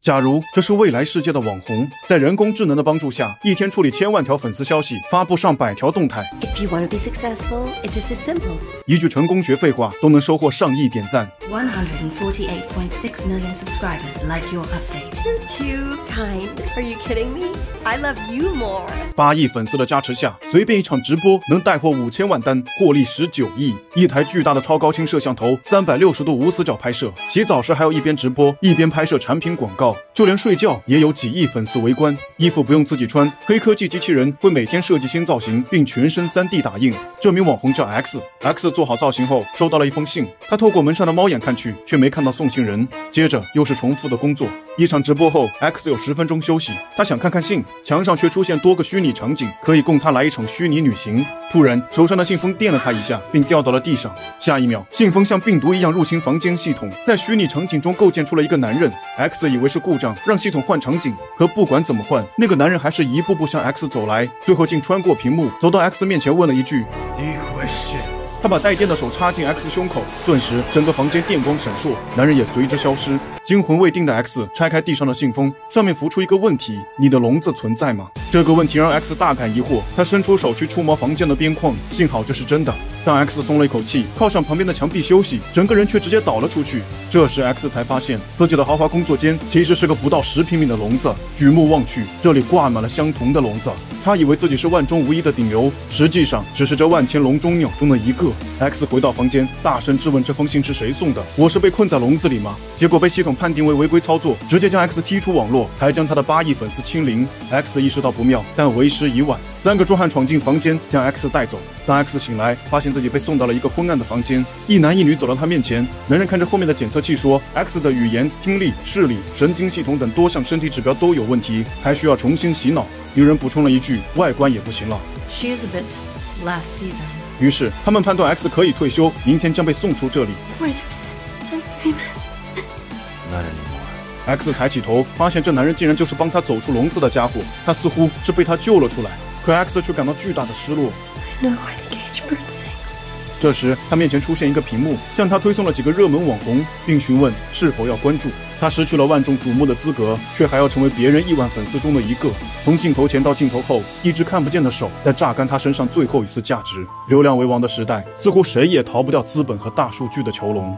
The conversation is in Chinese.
假如这是未来世界的网红，在人工智能的帮助下，一天处理1000万条粉丝消息，发布上100条动态。If you want to be successful, it's just as simple. 一句成功学废话都能收获上亿点赞。148.6 million subscribers like your update. You're too kind. Are you kidding me? I love you more. 8亿粉丝的加持下，随便一场直播能带货5000万单，获利19亿。一台巨大的超高清摄像头，360度无死角拍摄。洗澡时还要一边直播一边拍摄产品广告。就连睡觉也有几亿粉丝围观。衣服不用自己穿，黑科技机器人会每天设计新造型，并全身3D 打印。这名网红叫 X 做好造型后，收到了一封信。他透过门上的猫眼看去，却没看到送信人。接着又是重复的工作。一场直播后 ，X 有10分钟休息，他想看看信，墙上却出现多个虚拟场景，可以供他来一场虚拟旅行。突然，手上的信封电了他一下，并掉到了地上。下一秒，信封像病毒一样入侵房间系统，在虚拟场景中构建出了一个男人。X 以为是故障，让系统换场景，可不管怎么换，那个男人还是一步步向 X 走来，最后竟穿过屏幕，走到 X 面前问了一句 他把带电的手插进 X 胸口，顿时整个房间电光闪烁，男人也随之消失。惊魂未定的 X 拆开地上的信封，上面浮出一个问题：你的笼子存在吗？这个问题让 X 大感疑惑，他伸出手去触摸房间的边框，幸好这是真的。当 X 松了一口气，靠上旁边的墙壁休息，整个人却直接倒了出去。这时 X 才发现自己的豪华工作间其实是个不到10平米的笼子，举目望去，这里挂满了相同的笼子。他以为自己是万中无一的顶流，实际上只是这万千笼中鸟中的一个。X 回到房间，大声质问这封信是谁送的？我是被困在笼子里吗？结果被系统判定为违规操作，直接将 X 踢出网络，还将他的8亿粉丝清零。X 意识到不妙，但为时已晚。3个壮汉闯进房间，将 X 带走。当 X 醒来，发现自己被送到了一个昏暗的房间，一男一女走到他面前。男人看着后面的检测器说 ，X 的语言、听力、视力、神经系统等多项身体指标都有问题，还需要重新洗脑。女人补充了一句，外观也不行了。 She's a bit last season. 于是他们判断 X 可以退休，明天将被送出这里。Wait, I'm famous. Not anymore. X 抬起头，发现这男人竟然就是帮他走出笼子的家伙，他似乎是被他救了出来。可 X 却感到巨大的失落。I know why the cage bird sings. 这时，他面前出现一个屏幕，向他推送了几个热门网红，并询问是否要关注。他失去了万众瞩目的资格，却还要成为别人亿万粉丝中的一个。从镜头前到镜头后，一只看不见的手在榨干他身上最后一丝价值。流量为王的时代，似乎谁也逃不掉资本和大数据的囚笼。